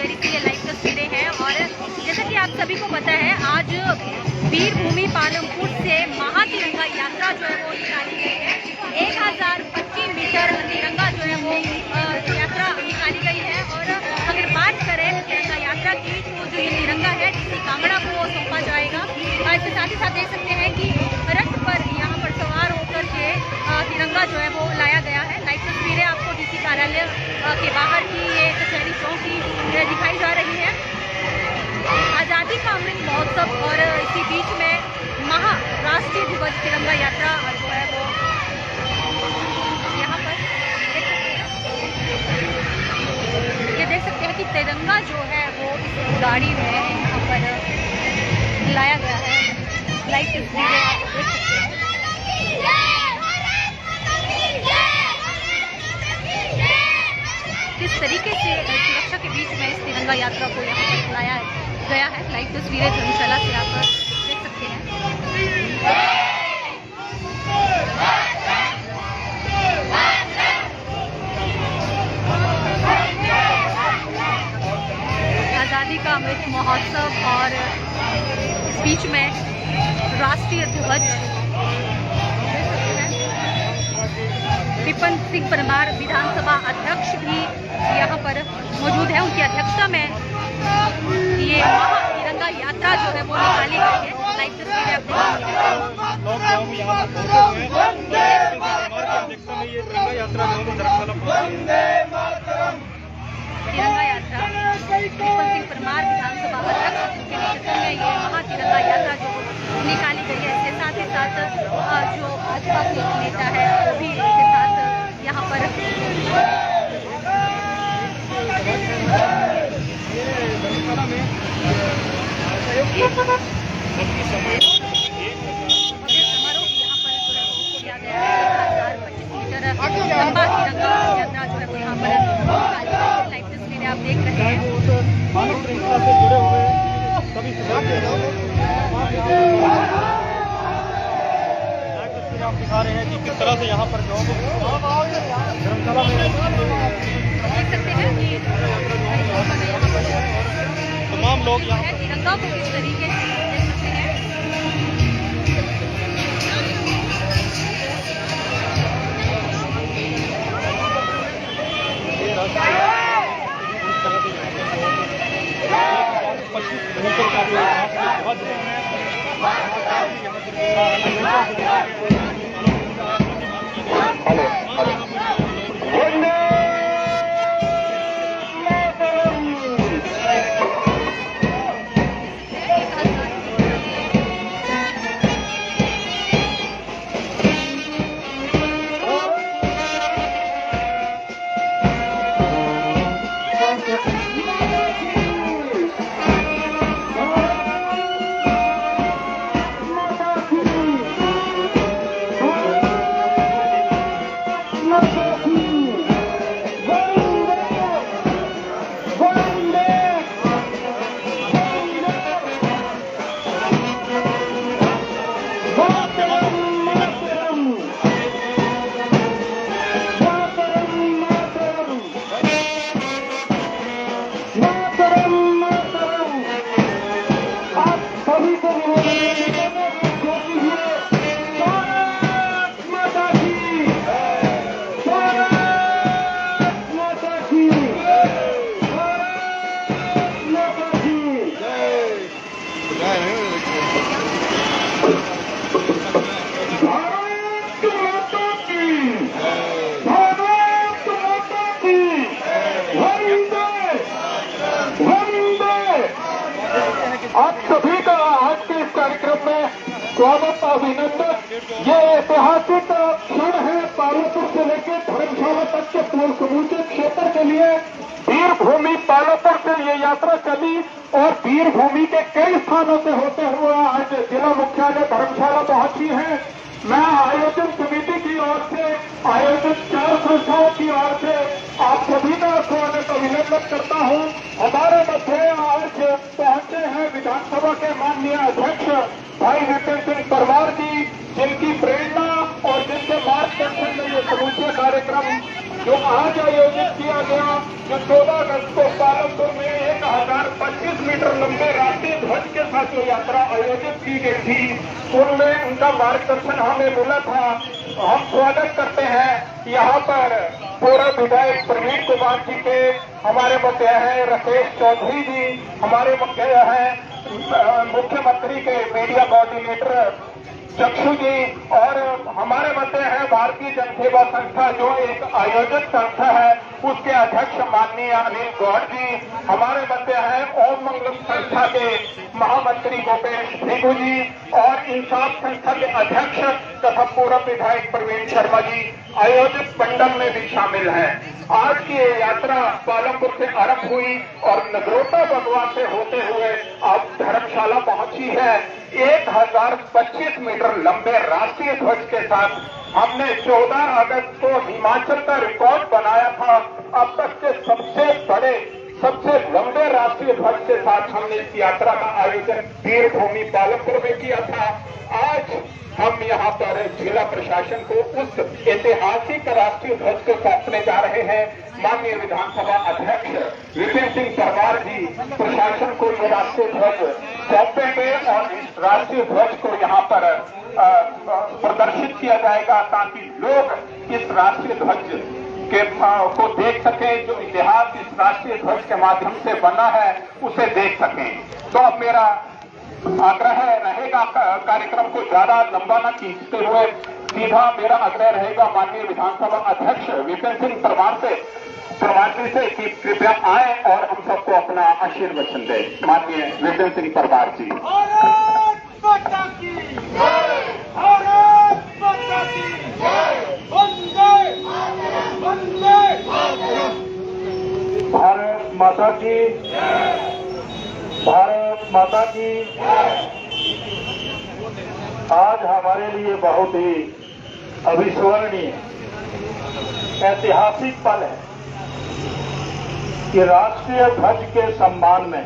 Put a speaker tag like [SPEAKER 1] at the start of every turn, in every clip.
[SPEAKER 1] तैयारी की ये लाइव तस्वीरें हैं। और जैसा कि आप सभी को पता है, आज वीर भूमि पालमपुर से महातिरंगा यात्रा जो है वो निकाली गई है। 1025 मीटर तिरंगा जो है वो यात्रा निकाली गई है। और अगर बात करें तिरंगा यात्रा की, तो जो ये तिरंगा है जिसकी कांगड़ा को सौंपा जाएगा। इसके साथ ही साथ देख सकते हैं कि रथ पर यहाँ पर सवार होकर के तिरंगा जो है वो लाया गया है। लाइव तस्वीरें आपको डीसी कार्यालय के बाहर की ये कचहरी चौक की दिखाई जा रही है। आज़ादी का अमृत महोत्सव और इसी बीच में महाराष्ट्रीय ध्वज तिरंगा यात्रा जो है वो यहाँ पर ये देख सकते हैं कि तिरंगा जो है वो इस गाड़ी में यहाँ पर लाया गया है। लाइव तस्वीरें आप देख सकते हैं। किस तरीके से सुरक्षा के बीच में इस तिरंगा यात्रा को यहाँ पर लाया गया है। लाइव तस्वीरें धर्मशाला से आप देख सकते हैं। आज़ादी का अमृत महोत्सव और इस बीच में राष्ट्रीय ध्वज। विपिन सिंह परमार विधानसभा अध्यक्ष भी यहाँ पर मौजूद है। उनकी अध्यक्षता में ये तिरंगा यात्रा जो है वो निकाली गई है। लाइव तस्वीरें आप तिरंगा यात्रा विपिन सिंह परमार विधानसभा अध्यक्ष के नेतृत्व में ये महातिरंगा यात्रा जो निकाली गई है। इसके साथ ही साथ जो भाजपा के नेता है वो भी इसके साथ यहाँ पर समारोह यहाँ पर किया गया है। 1025 मीटर लंबा तिरंगा यात्रा जो है वो यहाँ पर लाइव तस्वीरें आप देख रहे हैं।
[SPEAKER 2] मानव श्रृंखला से जुड़े हुए सभी आप दिखा रहे हैं कि किस तरह से यहाँ पर जो धर्मशाला में
[SPEAKER 1] देख सकते हैं कि
[SPEAKER 2] तमाम लोग यहाँ
[SPEAKER 1] तिरंगा को किस तरीके से देख सकते हैं।
[SPEAKER 3] आप सभी का आज के इस कार्यक्रम में स्वागत अभिनंदन। ये ऐतिहासिक क्षण है पालमपुर से लेकर धर्मशाला तक के समूचे क्षेत्र के लिए। वीर भूमि पालमपुर से ये यात्रा चली और वीर भूमि के कई स्थानों से होते हुए आज जिला मुख्यालय धर्मशाला पहुंची है। मैं आयोजन समिति की ओर से, आयोजित 4 संस्थाओं की ओर से आप सभी का स्वागत अभिनंदन करता हूं। हमारे मध्य आज पहुंचे हैं विधानसभा के माननीय अध्यक्ष भाई विपिन सिंह परमार जी, जिनकी प्रेरणा और जिनके मार्गदर्शन में ये समूचे कार्यक्रम जो आज आयोजित किया गया, जो 14 अगस्त को पालमपुर में 1 25 मीटर लंबे राष्ट्रीय ध्वज के साथ जो यात्रा आयोजित की गई थी उनमें उनका मार्गदर्शन हमें मिला था। हम स्वागत करते हैं यहाँ पर पूर्व विधायक प्रवीण कुमार जी के, हमारे मध्य हैं राकेश चौधरी जी, हमारे मध्य हैं मुख्यमंत्री के मीडिया कोऑर्डिनेटर चक्षु जी, और हमारे मध्य है भारतीय जनसेवा संस्था जो एक आयोजक संस्था है उसके अध्यक्ष माननीय अनिल गौड़ जी, हमारे मध्य है ओम मंगलम संस्था के महामंत्री गोपेश भृगु जी और इंसाफ संस्था के अध्यक्ष तथा पूर्व विधायक प्रवीण शर्मा जी आयोजक मंडल में भी शामिल हैं। आज की ये यात्रा पालमपुर से आरंभ हुई और नगरोटा भगवान से होते हुए अब धर्मशाला पहुंची है। 1025 मीटर लंबे राष्ट्रीय ध्वज के साथ हमने 14 अगस्त को हिमाचल का रिकॉर्ड बनाया था। अब तक के सबसे बड़े, सबसे लंबे राष्ट्रीय ध्वज के साथ हमने इस यात्रा का आयोजन वीर भूमि पालमपुर में किया था। आज हम यहाँ पर जिला प्रशासन को उस ऐतिहासिक राष्ट्रीय ध्वज को सौंपने जा रहे हैं। माननीय विधानसभा अध्यक्ष विपिन सिंह परमार जी प्रशासन को ये राष्ट्रीय ध्वज सौंपेंगे और इस राष्ट्रीय ध्वज को यहाँ पर प्रदर्शित किया जाएगा ताकि लोग इस राष्ट्रीय ध्वज के को देख सकें, जो इतिहास इस राष्ट्रीय ध्वज के माध्यम से बना है उसे देख सकें। तो अब मेरा आग्रह रहेगा कार्यक्रम को ज्यादा लंबा न खींचते हुए सीधा मेरा आग्रह रहेगा माननीय विधानसभा अध्यक्ष विपिन सिंह परमार जी से कि कृपया आए और हम सबको अपना आशीर्वचन दें। माननीय विपिन सिंह परमार जी।
[SPEAKER 2] भारत माता की जय, भारत माता की जय, वंदे वंदे
[SPEAKER 3] भारत माता की जय, भारत माता की। आज हमारे लिए बहुत ही अविस्मरणीय ऐतिहासिक पल है कि राष्ट्रीय ध्वज के सम्मान में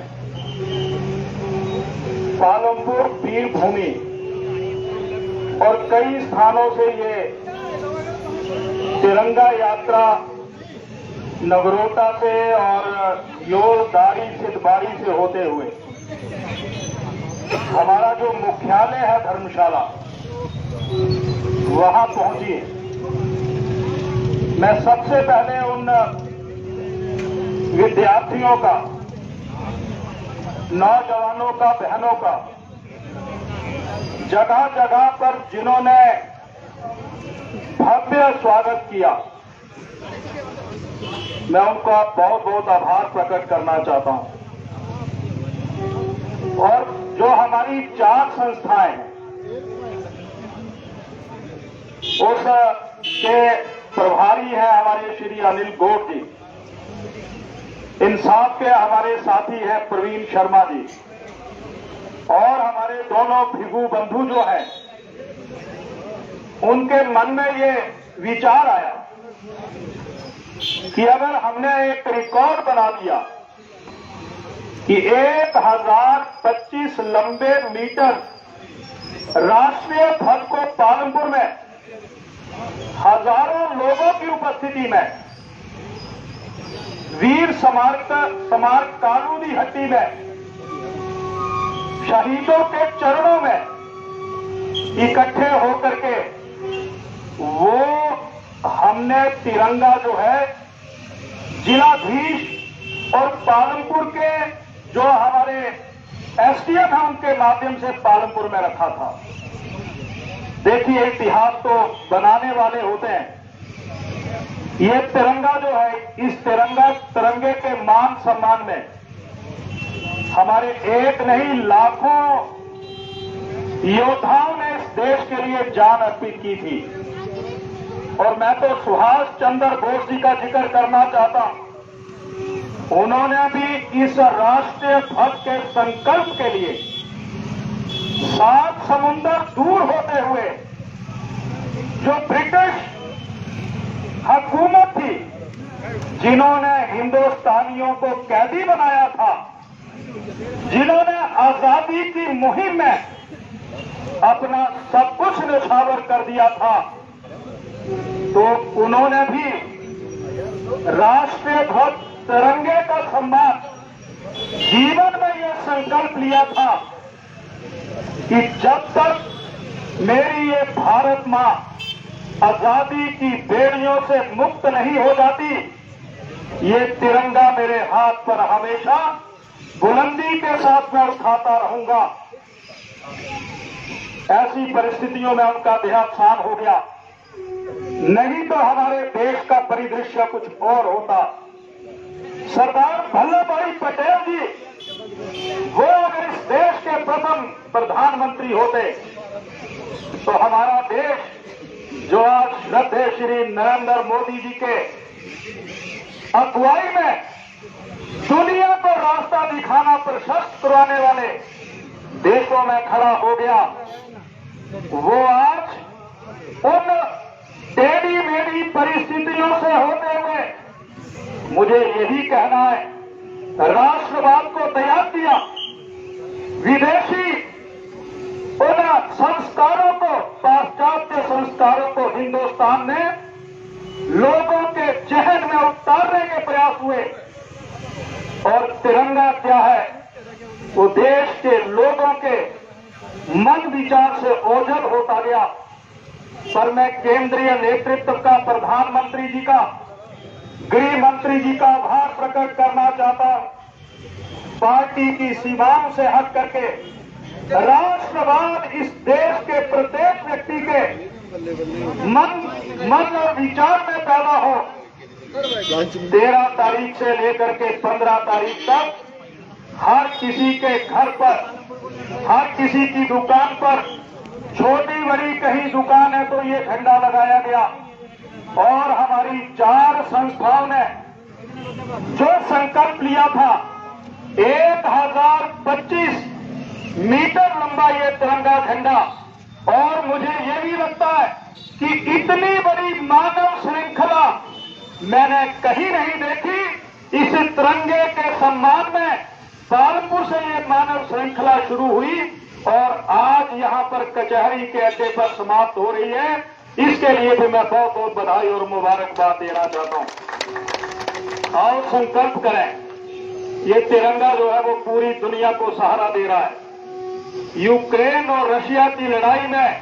[SPEAKER 3] पालमपुर वीर भूमि और कई स्थानों से ये तिरंगा यात्रा नगरोटा से और योलदारी सिद्धबाड़ी से होते हुए हमारा जो मुख्यालय है धर्मशाला वहां पहुंची है। मैं सबसे पहले उन विद्यार्थियों का, नौजवानों का, बहनों का जगह जगह पर जिन्होंने भव्य स्वागत किया, मैं उनका बहुत बहुत आभार प्रकट करना चाहता हूं। और जो हमारी 4 संस्थाएं हैं उस के प्रभारी हैं हमारे श्री अनिल गौड़ जी, इंसाफ के हमारे साथी हैं प्रवीण शर्मा जी, और हमारे दोनों भिगु बंधु जो हैं उनके मन में ये विचार आया कि अगर हमने एक रिकॉर्ड बना दिया कि 1025 लंबे मीटर राष्ट्रीय ध्वज को पालमपुर में हजारों लोगों की उपस्थिति में वीर स्मारक कालूनी हट्टी में शहीदों के चरणों में इकट्ठे होकर के वो हमने तिरंगा जो है जिलाधीश और पालमपुर के जो हमारे एसडीएम हैं उनके माध्यम से पालमपुर में रखा था। देखिए, इतिहास तो बनाने वाले होते हैं। ये तिरंगा जो है, इस तिरंगे के मान सम्मान में हमारे एक नहीं लाखों योद्धाओं ने इस देश के लिए जान अर्पित की थी। और मैं तो सुभाष चंद्र बोस जी का जिक्र करना चाहता हूं। उन्होंने भी इस राष्ट्रीय ध्वज के संकल्प के लिए 7 समुंदर दूर होते हुए जो ब्रिटिश हुकूमत थी, जिन्होंने हिंदुस्तानियों को कैदी बनाया था, जिन्होंने आजादी की मुहिम में अपना सब कुछ न्यौछावर कर दिया था, तो उन्होंने भी राष्ट्रीय ध्वज तिरंगे का सम्मान जीवन में यह संकल्प लिया था कि जब तक मेरी ये भारत मां आजादी की बेड़ियों से मुक्त नहीं हो जाती, ये तिरंगा मेरे हाथ पर हमेशा बुलंदी के साथ मैं उठाता रहूंगा। ऐसी परिस्थितियों में उनका देहावसान हो गया, नहीं तो हमारे देश का परिदृश्य कुछ और होता। सरदार वल्लभ भाई पटेल जी, वो अगर इस देश के प्रथम प्रधानमंत्री होते तो हमारा देश जो आज श्रद्धेय श्री नरेंद्र मोदी जी के अगुवाई में दुनिया को रास्ता दिखाना प्रशस्त करवाने वाले देशों में खड़ा हो गया, वो आज उन टेढ़ी मेढ़ी परिस्थितियों से होते हुए मुझे यही कहना है, राष्ट्रवाद को त्याग दिया, विदेशी उन संस्कारों को, पाश्चात्य संस्कारों को हिंदुस्तान में लोगों के जहन में उतारने के प्रयास हुए। और तिरंगा क्या है, वो देश के लोगों के मन विचार से ओझल होता गया। पर मैं केंद्रीय नेतृत्व का, प्रधानमंत्री जी का, गृह मंत्री जी का आभार प्रकट करना चाहता हूं। पार्टी की सीमाओं से हट करके राष्ट्रवाद इस देश के प्रत्येक व्यक्ति के मन और विचार में पैदा हो। 13 तारीख से लेकर के 15 तारीख तक हर किसी के घर पर, हर किसी की दुकान पर, छोटी बड़ी कहीं दुकान है तो ये झंडा लगाया गया। और हमारी 4 संस्थाओं ने जो संकल्प लिया था, 1025 मीटर लंबा ये तिरंगा झंडा, और मुझे ये भी लगता है कि इतनी बड़ी मानव श्रृंखला मैंने कहीं नहीं देखी। इस तिरंगे के सम्मान में पालनपुर से ये मानव श्रृंखला शुरू हुई और आज यहाँ पर कचहरी के अड्डे पर समाप्त हो रही है। इसके लिए भी मैं बहुत बहुत बधाई और मुबारकबाद देना चाहता हूँ। आओ संकल्प करें, ये तिरंगा जो है वो पूरी दुनिया को सहारा दे रहा है। यूक्रेन और रशिया की लड़ाई में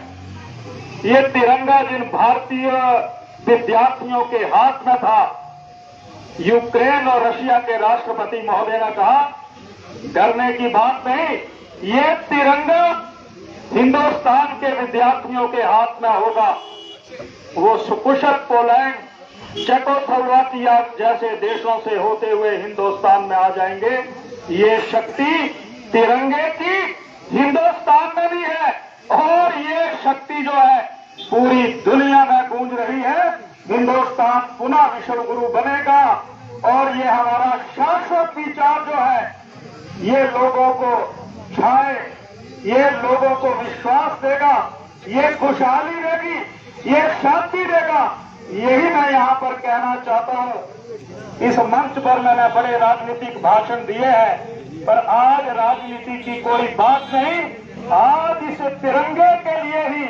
[SPEAKER 3] ये तिरंगा जिन भारतीय विद्यार्थियों के हाथ में था, यूक्रेन और रशिया के राष्ट्रपति महोदय ने कहा डरने की बात नहीं, ये तिरंगा हिंदुस्तान के विद्यार्थियों के हाथ में होगा। वो सुकुशल पोलैंड, चेकोस्लोवाकिया जैसे देशों से होते हुए हिंदुस्तान में आ जाएंगे। ये शक्ति तिरंगे की हिंदुस्तान में भी है और ये शक्ति जो है पूरी दुनिया में गूंज रही है। हिंदुस्तान पुनः विश्व गुरु बनेगा और ये हमारा शाश्वत विचार जो है ये लोगों को छाए, ये लोगों को विश्वास देगा, ये खुशहाली देगी, ये शांति देगा। यही मैं यहाँ पर कहना चाहता हूँ। इस मंच पर मैंने बड़े राजनीतिक भाषण दिए हैं, पर आज राजनीति की कोई बात नहीं। आज इस तिरंगे के लिए ही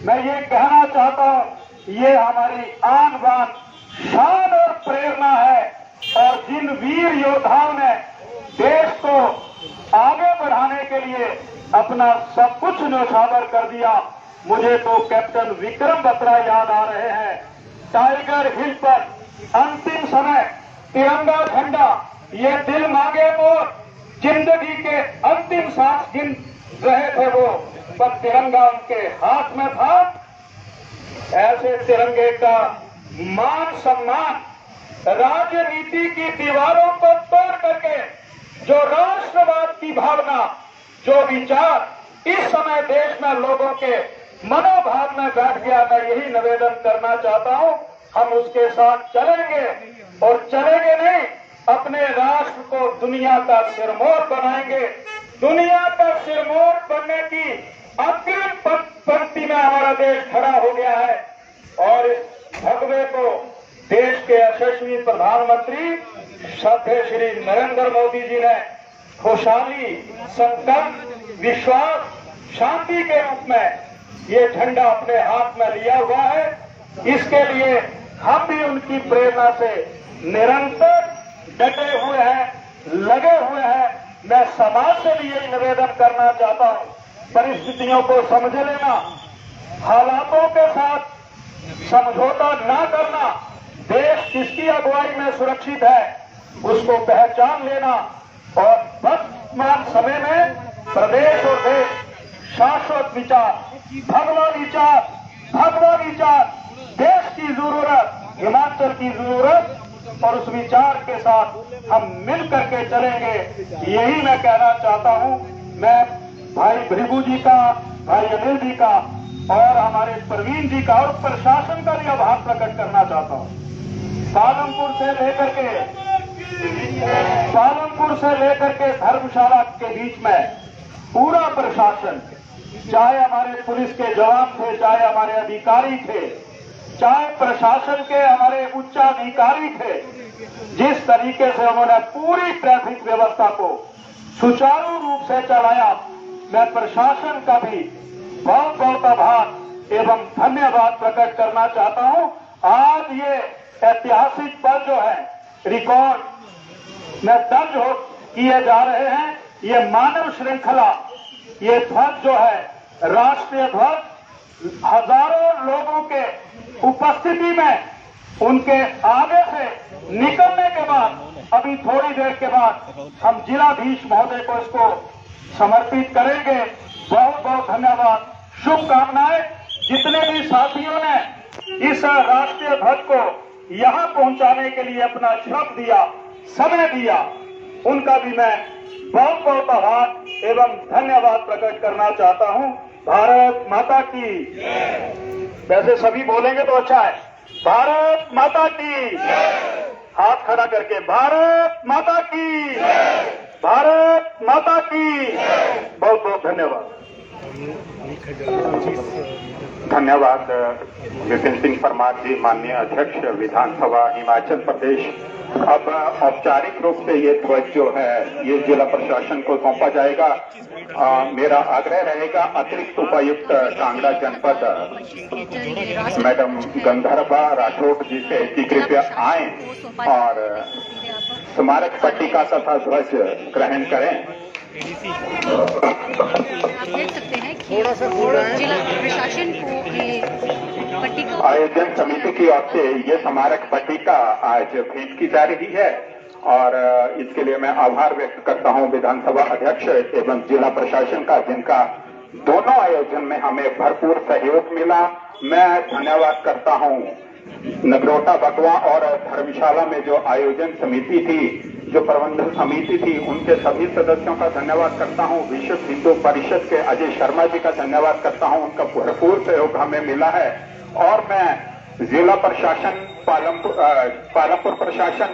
[SPEAKER 3] मैं ये कहना चाहता हूँ, ये हमारी आन बान, शान और प्रेरणा है। और जिन वीर योद्धाओं ने देश को आगे बढ़ाने के लिए अपना सब कुछ न्यौछावर कर दिया, मुझे तो कैप्टन विक्रम बत्रा याद आ रहे हैं। टाइगर हिल पर अंतिम समय तिरंगा झंडा, ये दिल मांगे मोर, जिंदगी के अंतिम सांस गिन रहे थे वो, पर तिरंगा उनके हाथ में था। ऐसे तिरंगे का मान सम्मान, राजनीति की दीवारों को तोड़ करके जो राष्ट्रवाद की भावना, जो विचार इस समय देश में लोगों के मनोभाव में बैठ गया, मैं यही निवेदन करना चाहता हूं। हम उसके साथ चलेंगे और चलेंगे नहीं, अपने राष्ट्र को दुनिया का सिरमौर बनाएंगे। दुनिया का सिरमौर बनने की अग्रिम पंक्ति में हमारा देश खड़ा हो गया है और इस भगवे को देश के यशस्वी प्रधानमंत्री श्रद्धेय श्री नरेंद्र मोदी जी ने खुशहाली, संकल्प, विश्वास, शांति के रूप में ये झंडा अपने हाथ में लिया हुआ है। इसके लिए हम भी उनकी प्रेरणा से निरंतर डटे हुए हैं, लगे हुए हैं। मैं समाज से भी यही निवेदन करना चाहता हूं, परिस्थितियों को समझ लेना, हालातों के साथ समझौता ना करना, देश किसकी अगुवाई में सुरक्षित है उसको पहचान लेना और वर्तमान समय में प्रदेश और देश शाश्वत विचार, भगवा विचार, देश की जरूरत, हिमाचल की जरूरत और उस विचार के साथ हम मिल करके चलेंगे। यही मैं कहना चाहता हूं। मैं भाई भृगु जी का, भाई अनिल जी का और हमारे प्रवीण जी का और प्रशासन का भी आभार प्रकट करना चाहता हूं। पालमपुर से लेकर के धर्मशाला के बीच में पूरा प्रशासन, चाहे हमारे पुलिस के जवान थे, चाहे हमारे अधिकारी थे, चाहे प्रशासन के हमारे उच्चाधिकारी थे, जिस तरीके से उन्होंने पूरी ट्रैफिक व्यवस्था को सुचारू रूप से चलाया, मैं प्रशासन का भी बहुत बहुत आभार एवं धन्यवाद प्रकट करना चाहता हूं। आज ये ऐतिहासिक पल जो है रिकॉर्ड में दर्ज हो किए जा रहे हैं। ये मानव श्रृंखला, ये ध्वज जो है राष्ट्रीय ध्वज, हजारों लोगों के उपस्थिति में उनके आगे से निकलने के बाद अभी थोड़ी देर के बाद हम जिलाधीश महोदय को इसको समर्पित करेंगे। बहुत बहुत धन्यवाद, शुभकामनाएं। जितने भी साथियों ने इस राष्ट्रीय ध्वज को यहां पहुंचाने के लिए अपना श्रम दिया, समय दिया, उनका भी मैं बहुत बहुत आभार एवं धन्यवाद प्रकट करना चाहता हूं। भारत माता की, वैसे सभी बोलेंगे तो अच्छा है, भारत माता की, हाथ खड़ा करके भारत माता की, भारत माता की। बहुत बहुत धन्यवाद।
[SPEAKER 4] धन्यवाद विपिन सिंह परमार जी, माननीय अध्यक्ष विधानसभा हिमाचल प्रदेश। अब औपचारिक रूप से ये ध्वज जो है ये जिला प्रशासन को सौंपा जाएगा। मेरा आग्रह रहेगा अतिरिक्त उपायुक्त कांगड़ा जनपद मैडम गंधर्वा राठौड़ जी से कि कृपया आए और स्मारक पट्टिका तथा ध्वज ग्रहण करें।
[SPEAKER 1] आप देख सकते हैं कि जिला प्रशासन को ये पट्टिका
[SPEAKER 4] आयोजन समिति की ओर से ये स्मारक पट्टिका आज भेंट की जा रही है और इसके लिए मैं आभार व्यक्त करता हूं विधानसभा अध्यक्ष एवं जिला प्रशासन का, जिनका दोनों आयोजन में हमें भरपूर सहयोग मिला। मैं धन्यवाद करता हूं नगरोटा बटवा और धर्मशाला में जो आयोजन समिति थी, जो प्रबंधन समिति थी, उनके सभी सदस्यों का धन्यवाद करता हूं। विश्व हिंदू परिषद के अजय शर्मा जी का धन्यवाद करता हूं, उनका भरपूर सहयोग हमें मिला है। और मैं जिला प्रशासन, पालमपुर प्रशासन,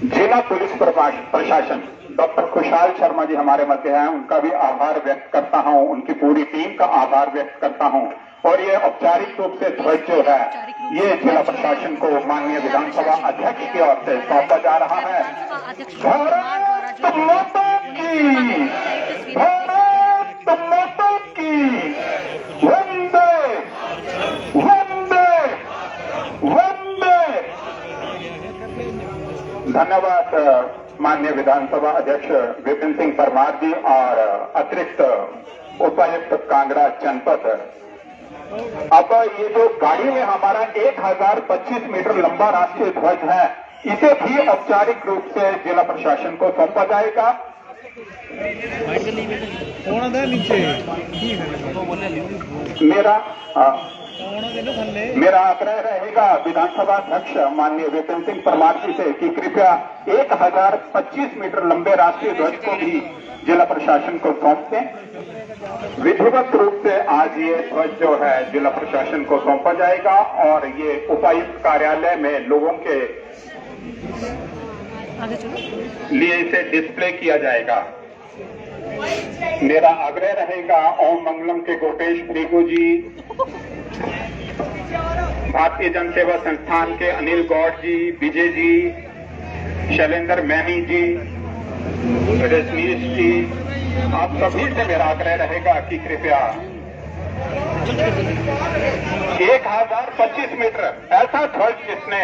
[SPEAKER 4] जिला पुलिस प्रशासन, डॉक्टर खुशहाल शर्मा जी हमारे मध्य हैं, उनका भी आभार व्यक्त करता हूं, उनकी पूरी टीम का आभार व्यक्त करता हूं। और ये औपचारिक रूप से ध्वज जो है ये जिला प्रशासन को माननीय विधानसभा अध्यक्ष की ओर से सौंपा जा रहा है। भारत माता की, भारत माता की, वंदे वंदे वंदे। धन्यवाद माननीय विधानसभा अध्यक्ष विपिन सिंह परमार जी और अतिरिक्त उपायुक्त कांगड़ा जनपद। अब ये जो गाड़ी में हमारा 1025 मीटर लंबा राष्ट्रीय ध्वज है, इसे भी औपचारिक रूप से जिला प्रशासन को सौंपा जाएगा। मेरा आग्रह रहेगा विधानसभा अध्यक्ष माननीय विपिन सिंह परमार जी से कि कृपया 1025 मीटर लंबे राष्ट्रीय ध्वज को भी जिला प्रशासन को सौंप दें। विधिवत रूप से आज ये ध्वज जो है जिला प्रशासन को सौंपा जाएगा और ये उपायुक्त कार्यालय में लोगों के लिए इसे डिस्प्ले किया जाएगा। मेरा आग्रह रहेगा ओम मंगलम के गोपेश भृगु जी, भारतीय जन सेवा संस्थान के अनिल गौड़ जी, विजय जी, शैलेंद्र मैनी जी, रजनीश जी, आप सभी से मेरा आग्रह रहेगा कि कृपया 1025 मीटर ऐसा ध्वज जिसने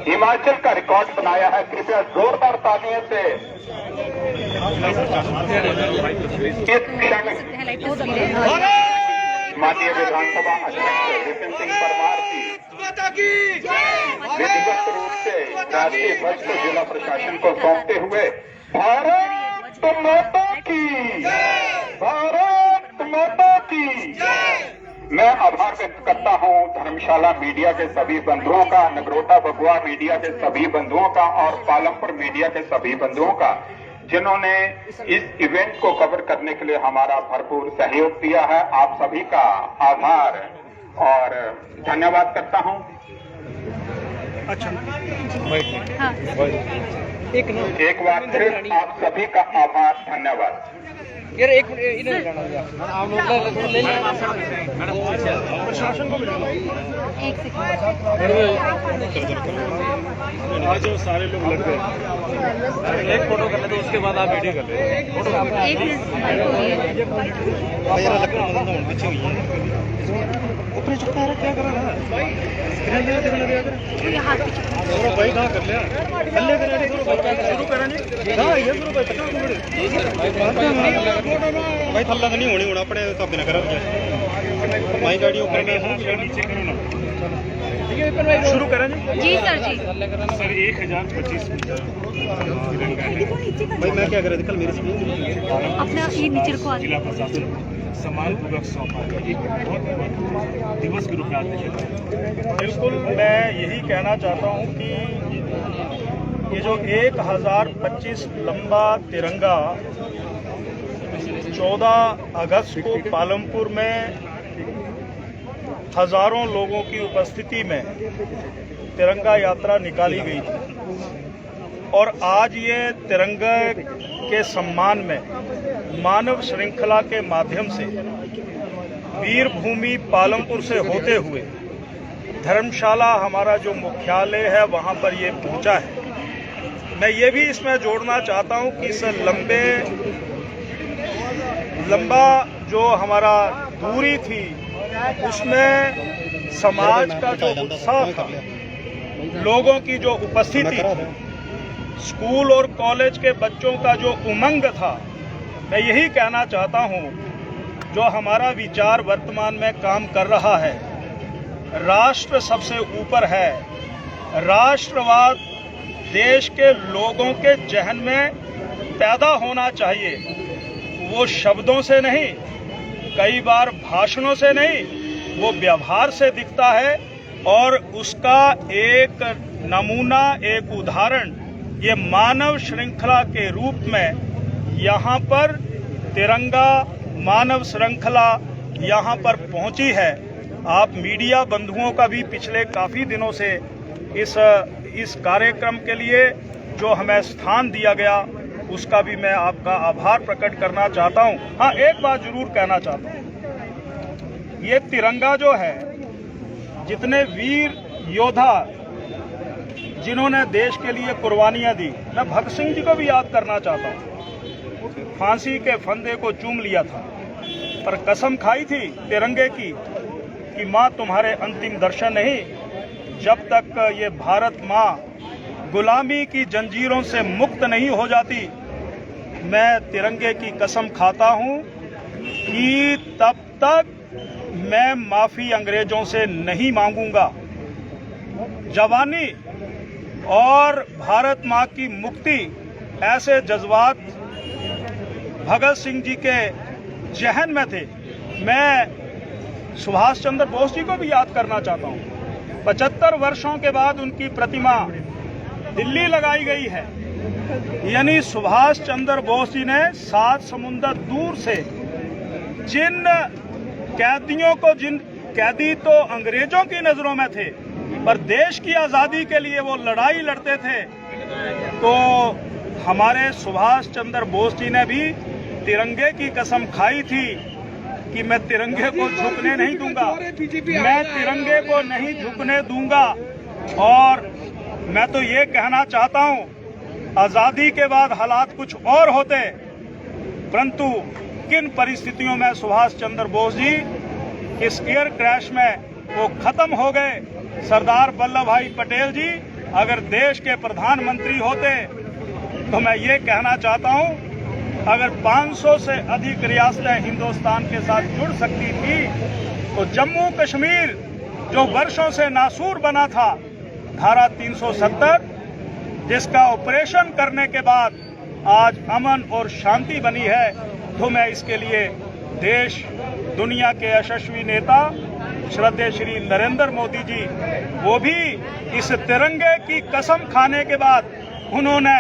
[SPEAKER 4] हिमाचल का रिकॉर्ड बनाया है। कृपया जोरदार तालियों से इस क्षण माननीय विधानसभा अध्यक्ष विपिन सिंह परमार की विधिवत रूप से राष्ट्रीय ध्वज को जिला प्रशासन को सौंपते हुए भारत माता की, भारत माता की मैं आभार व्यक्त करता हूं धर्मशाला मीडिया के सभी बंधुओं का, नगरोटा बगुआ मीडिया के सभी बंधुओं का और पालमपुर मीडिया के सभी बंधुओं का, जिन्होंने इस इवेंट को कवर करने के लिए हमारा भरपूर सहयोग दिया है। आप सभी का आभार और धन्यवाद करता हूं।
[SPEAKER 2] अच्छा
[SPEAKER 1] हाँ।
[SPEAKER 4] एक बार फिर आप सभी का आभार, धन्यवाद।
[SPEAKER 2] यार एक आप लोग ले प्रशासन को
[SPEAKER 1] एक सेकंड।
[SPEAKER 2] आज सारे लोग लग गए, एक फोटो कर लेते उसके बाद आप वीडियो कर लेते।
[SPEAKER 1] एक मिनट
[SPEAKER 2] पीछे हुई है ऊपर चुका है, क्या कर रहा है
[SPEAKER 1] हाथ पीछे
[SPEAKER 2] भाई कहाँ कर लिया शुरू करा भाई थल्ला तो नहीं होनी होना अपने तब ना करा भाई गाड़ी ऊपर नीचे करो ना शुरू करें
[SPEAKER 1] जी सर जी।
[SPEAKER 2] सर 1025 भाई मैं क्या कर रहा था कल मेरी स्क्रीन
[SPEAKER 1] अपना ये नीचे रखो।
[SPEAKER 2] जिला प्रशासन सम्मान पूर्वक सौंपा एक बहुत दिवस के रूप में आते। बिल्कुल मैं यही कहना चाहता हूं कि ये जो 1025 लंबा तिरंगा 14 अगस्त को पालमपुर में हजारों लोगों की उपस्थिति में तिरंगा यात्रा निकाली गई थी और आज ये तिरंगे के सम्मान में मानव श्रृंखला के माध्यम से वीर भूमि पालमपुर से होते हुए धर्मशाला हमारा जो मुख्यालय है वहां पर ये पहुंचा है। मैं ये भी इसमें जोड़ना चाहता हूं कि इस लंबा जो हमारा दूरी थी उसमें समाज का जो उत्साह था, लोगों की जो उपस्थिति थी, स्कूल और कॉलेज के बच्चों का जो उमंग था, मैं यही कहना चाहता हूं जो हमारा विचार वर्तमान में काम कर रहा है, राष्ट्र सबसे ऊपर है। राष्ट्रवाद देश के लोगों के जहन में पैदा होना चाहिए, वो शब्दों से नहीं, कई बार भाषणों से नहीं, वो व्यवहार से दिखता है और उसका एक नमूना, एक उदाहरण ये मानव श्रृंखला के रूप में यहाँ पर तिरंगा मानव श्रृंखला यहाँ पर पहुँची है। आप मीडिया बंधुओं का भी पिछले काफ़ी दिनों से इस कार्यक्रम के लिए जो हमें स्थान दिया गया उसका भी मैं आपका आभार प्रकट करना चाहता हूं। हाँ, एक बात जरूर कहना चाहता हूं, ये तिरंगा जो है, जितने वीर योद्धा जिन्होंने देश के लिए कुर्बानियां दी, मैं भगत सिंह जी को भी याद करना चाहता हूं। फांसी के फंदे को चूम लिया था पर कसम खाई थी तिरंगे की कि माँ तुम्हारे अंतिम दर्शन नहीं, जब तक ये भारत माँ गुलामी की जंजीरों से मुक्त नहीं हो जाती, मैं तिरंगे की कसम खाता हूं कि तब तक मैं माफी अंग्रेजों से नहीं मांगूंगा। जवानी और भारत माँ की मुक्ति, ऐसे जज्बात भगत सिंह जी के जहन में थे। मैं सुभाष चंद्र बोस जी को भी याद करना चाहता हूं। 75 वर्षों के बाद उनकी प्रतिमा दिल्ली लगाई गई है, यानी सुभाष चंद्र बोस जी ने 7 समुंदर दूर से जिन कैदियों को, जिन कैदी तो अंग्रेजों की नजरों में थे पर देश की आजादी के लिए वो लड़ाई लड़ते थे, तो हमारे सुभाष चंद्र बोस जी ने भी तिरंगे की कसम खाई थी कि मैं तिरंगे को झुकने नहीं दूंगा, मैं तिरंगे को नहीं झुकने दूंगा। और मैं तो ये कहना चाहता हूं, आजादी के बाद हालात कुछ और होते, परंतु किन परिस्थितियों में सुभाष चंद्र बोस जी इस एयर क्रैश में वो खत्म हो गए। सरदार वल्लभ भाई पटेल जी अगर देश के प्रधानमंत्री होते तो मैं ये कहना चाहता हूं, अगर 500 से अधिक रियासतें हिंदुस्तान के साथ जुड़ सकती थी तो जम्मू कश्मीर जो वर्षों से नासूर बना था, धारा 370 जिसका ऑपरेशन करने के बाद आज अमन और शांति बनी है, तो मैं इसके लिए देश दुनिया के यशस्वी नेता श्रद्धेय श्री नरेंद्र मोदी जी, वो भी इस तिरंगे की कसम खाने के बाद उन्होंने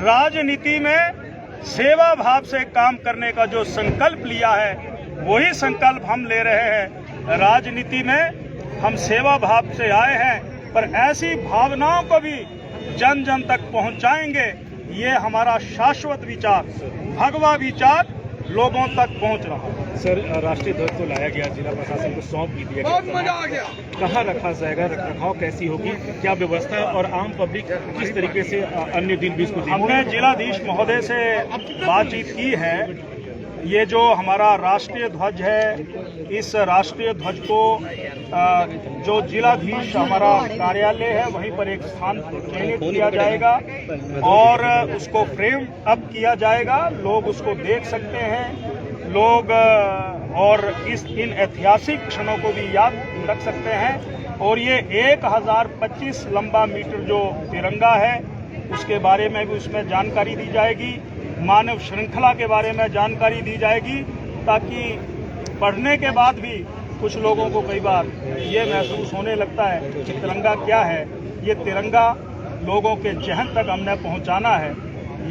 [SPEAKER 2] राजनीति में सेवा भाव से काम करने का जो संकल्प लिया है, वही संकल्प हम ले रहे हैं। राजनीति में हम सेवा भाव से आए हैं, पर ऐसी भावनाओं को भी जन जन तक पहुंचाएंगे। ये हमारा शाश्वत विचार, भगवा विचार लोगों तक पहुंच रहा है।
[SPEAKER 5] सर, राष्ट्रीय ध्वज तो लाया गया, जिला प्रशासन को सौंप भी दिया गया, बहुत मजा आ गया। कहाँ रखा जाएगा, रखरखाव कैसी होगी, क्या व्यवस्था और आम पब्लिक किस तरीके से अन्य दिन भी इसको देखेगी?
[SPEAKER 2] हमने जिलाधीश महोदय से बातचीत की है। ये जो हमारा राष्ट्रीय ध्वज है, इस राष्ट्रीय ध्वज को जो जिलाधीश हमारा कार्यालय है वहीं पर एक स्थान चयनित किया जाएगा और उसको फ्रेम अप किया जाएगा। लोग उसको देख सकते हैं, लोग और इन ऐतिहासिक क्षणों को भी याद रख सकते हैं। और ये 1025 लंबा मीटर जो तिरंगा है, उसके बारे में भी उसमें जानकारी दी जाएगी। मानव श्रृंखला के बारे में जानकारी दी जाएगी, ताकि पढ़ने के बाद भी कुछ लोगों को कई बार ये महसूस होने लगता है कि तिरंगा क्या है। ये तिरंगा लोगों के जहन तक हमने पहुंचाना है,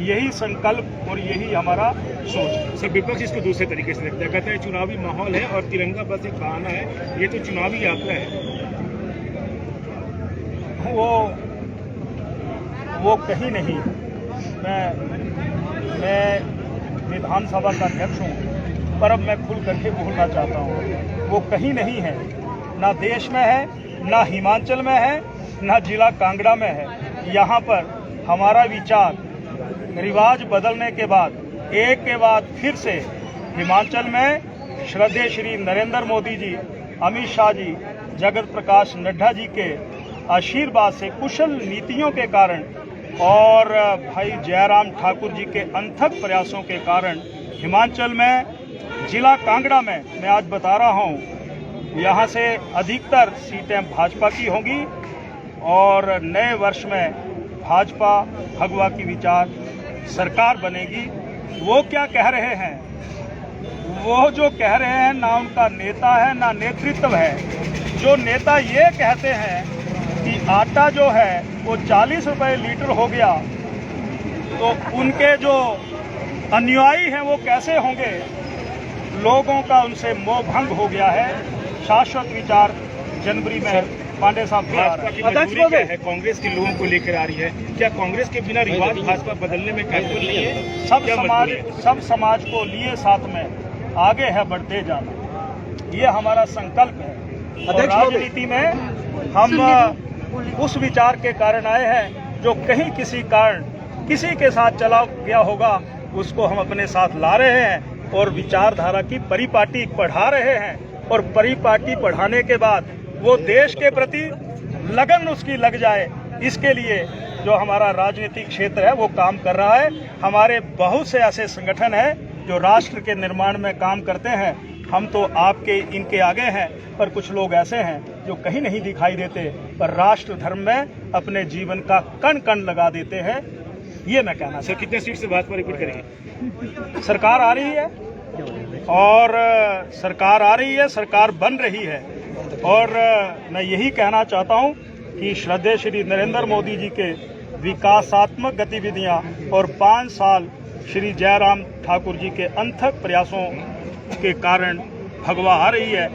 [SPEAKER 2] यही संकल्प और यही हमारा सोच है।
[SPEAKER 5] सर, विपक्ष इसको दूसरे तरीके से देखता है, कहता है चुनावी माहौल है और तिरंगा बस एक बहाना है, ये तो चुनावी यात्रा है।
[SPEAKER 2] वो कहीं नहीं। मैं विधानसभा का अध्यक्ष हूँ, पर अब मैं खुल करके बोलना चाहता हूँ, वो कहीं नहीं है, ना देश में है, ना हिमाचल में है, ना जिला कांगड़ा में है। यहाँ पर हमारा विचार रिवाज बदलने के बाद एक के बाद फिर से हिमाचल में श्रद्धेय श्री नरेंद्र मोदी जी, अमित शाह जी, जगत प्रकाश नड्डा जी के आशीर्वाद से, कुशल नीतियों के कारण और भाई जयराम ठाकुर जी के अथक प्रयासों के कारण हिमाचल में जिला कांगड़ा में मैं आज बता रहा हूँ, यहाँ से अधिकतर सीटें भाजपा की होंगी और नए वर्ष में भाजपा भगवा की विचार सरकार बनेगी। वो क्या कह रहे हैं, वो जो कह रहे हैं, ना उनका नेता है ना नेतृत्व है। जो नेता ये कहते हैं कि आटा जो है वो 40 रुपए लीटर हो गया, तो उनके जो अनुयायी हैं वो कैसे होंगे। लोगों का उनसे मोह भंग हो गया है। शाश्वत विचार जनवरी में पांडे साहब
[SPEAKER 5] भाजपा की मजबूरी क्या है, कांग्रेस के लोगों को लेकर आ रही है, क्या कांग्रेस के बिना रिवाज भाजपा बदलने में कैसे नहीं है?
[SPEAKER 2] सब समाज को लिए साथ में आगे है बढ़ते जाना, ये हमारा संकल्प है। और राजनीति में हम उस विचार के कारण आए हैं जो कहीं किसी कारण किसी के साथ चला गया होगा, उसको हम अपने साथ ला रहे हैं और विचारधारा की परिपाटी पढ़ा रहे हैं। और परिपाटी पढ़ाने के बाद वो देश के प्रति लगन उसकी लग जाए, इसके लिए जो हमारा राजनीतिक क्षेत्र है वो काम कर रहा है। हमारे बहुत से ऐसे संगठन हैं जो राष्ट्र के निर्माण में काम करते हैं। हम तो आपके इनके आगे हैं, पर कुछ लोग ऐसे हैं जो कहीं नहीं दिखाई देते, पर राष्ट्र धर्म में अपने जीवन का कण कण लगा देते हैं। ये मैं कहना।
[SPEAKER 5] सर, कितने सीट से भाजपा रिपीट करेगी?
[SPEAKER 2] सरकार आ रही है और सरकार आ रही है, सरकार बन रही है। और मैं यही कहना चाहता हूं कि श्रद्धेय श्री नरेंद्र मोदी जी के विकासात्मक गतिविधियां और 5 साल श्री जयराम ठाकुर जी के अथक प्रयासों के कारण भगवा आ रही है।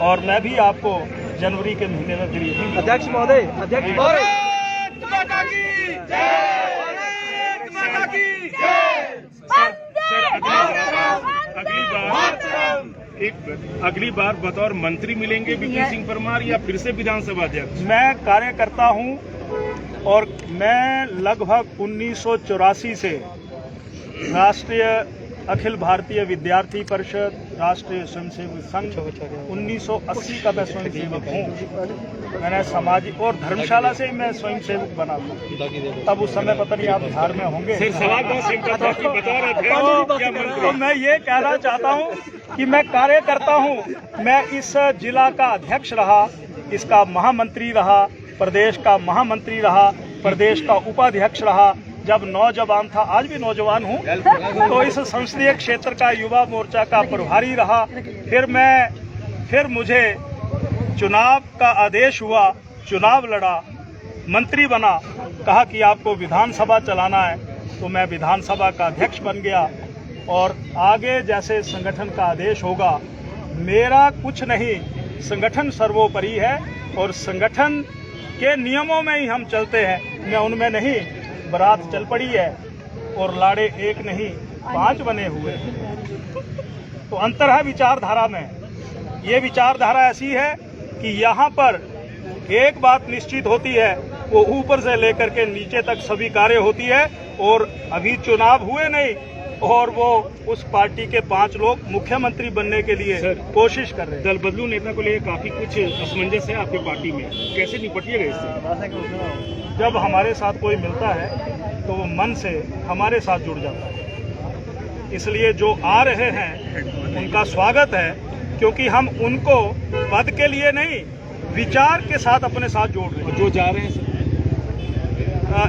[SPEAKER 2] और मैं भी आपको जनवरी के महीने में फिर
[SPEAKER 6] अध्यक्ष महोदय,
[SPEAKER 5] अगली बार बतौर मंत्री मिलेंगे विपिन सिंह परमार या फिर से विधानसभा अध्यक्ष?
[SPEAKER 2] मैं कार्यकर्ता हूं और मैं लगभग 1984 से राष्ट्रीय अखिल भारतीय विद्यार्थी परिषद, राष्ट्रीय स्वयंसेवक संघ, 1980 का मैं स्वयंसेवक हूँ। मैंने सामाजिक और धर्मशाला से ही मैं स्वयंसेवक बना था। तब उस समय पता नहीं आप बिहार में होंगे।
[SPEAKER 5] सवाल बहुत सिंपल था कि बता रहे थे
[SPEAKER 2] तो मैं ये कहना चाहता हूँ कि मैं कार्यकर्ता हूँ। मैं इस जिला का अध्यक्ष रहा, इसका महामंत्री रहा, प्रदेश का महामंत्री रहा, प्रदेश का उपाध्यक्ष रहा। जब नौजवान था, आज भी नौजवान हूँ, तो इस संसदीय क्षेत्र का युवा मोर्चा का प्रभारी रहा। फिर मुझे चुनाव का आदेश हुआ, चुनाव लड़ा, मंत्री बना, कहा कि आपको विधानसभा चलाना है, तो मैं विधानसभा का अध्यक्ष बन गया। और आगे जैसे संगठन का आदेश होगा, मेरा कुछ नहीं, संगठन सर्वोपरि है और संगठन के नियमों में ही हम चलते हैं। मैं उनमें नहीं, बारात चल पड़ी है और लाड़े एक नहीं 5 बने हुए हैं। तो अंतर है विचारधारा में। ये विचारधारा ऐसी है कि यहाँ पर एक बात निश्चित होती है, वो ऊपर से लेकर के नीचे तक स्वीकार्य होती है। और अभी चुनाव हुए नहीं और वो उस पार्टी के 5 लोग मुख्यमंत्री बनने के लिए कोशिश कर रहे हैं।
[SPEAKER 5] दल बदलू नेता को लेकर काफी कुछ असमंजस है आपकी पार्टी में, कैसे निपटिएगा इससे?
[SPEAKER 2] जब हमारे साथ कोई मिलता है तो वो मन से हमारे साथ जुड़ जाता है। इसलिए जो आ रहे हैं उनका स्वागत है, क्योंकि हम उनको पद के लिए नहीं, विचार के साथ अपने साथ जोड़ रहे हैं।
[SPEAKER 5] जो जा रहे हैं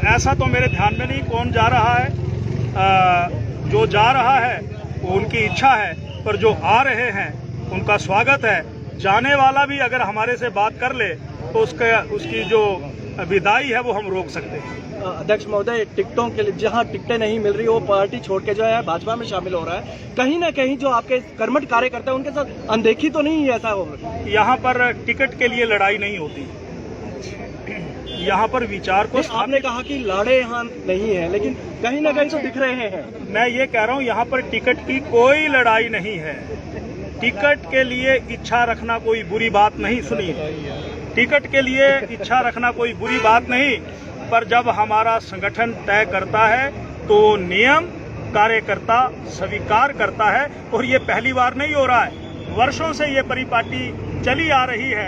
[SPEAKER 2] ऐसा तो मेरे ध्यान में नहीं कौन जा रहा है। जो जा रहा है वो उनकी इच्छा है, पर जो आ रहे हैं उनका स्वागत है। जाने वाला भी अगर हमारे से बात कर ले तो उसकी जो विदाई है वो हम रोक सकते हैं।
[SPEAKER 6] अध्यक्ष महोदय, टिकटों के लिए जहां टिकटें नहीं मिल रही, वो पार्टी छोड़ के जो है भाजपा में शामिल हो रहा है। कहीं ना कहीं जो आपके कर्मठ कार्यकर्ता है उनके साथ अनदेखी तो नहीं है? ऐसा हो
[SPEAKER 2] यहाँ पर टिकट के लिए लड़ाई नहीं होती। यहाँ पर विचार को
[SPEAKER 6] आपने कहा कि लाड़े यहाँ नहीं है, लेकिन कहीं ना कहीं तो दिख रहे हैं।
[SPEAKER 2] मैं ये कह रहा हूँ, यहाँ पर टिकट की कोई लड़ाई नहीं है। टिकट के लिए इच्छा रखना कोई बुरी बात नहीं। सुनिए, टिकट के लिए इच्छा रखना कोई बुरी बात नहीं, पर जब हमारा संगठन तय करता है तो नियम कार्यकर्ता स्वीकार करता है। और ये पहली बार नहीं हो रहा है, वर्षों से ये परिपाटी चली आ रही है।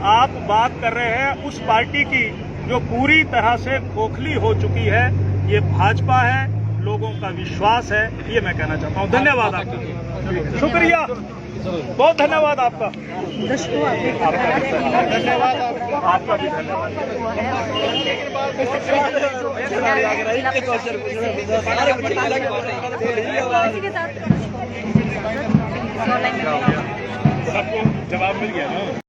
[SPEAKER 2] आप बात कर रहे हैं उस पार्टी की जो पूरी तरह से खोखली हो चुकी है। ये भाजपा है, लोगों का विश्वास है, ये मैं कहना चाहता हूँ। धन्यवाद आपका, शुक्रिया, बहुत धन्यवाद आपका। धन्यवाद आपका भी
[SPEAKER 1] धन्यवाद।
[SPEAKER 5] सबको जवाब मिल गया ना।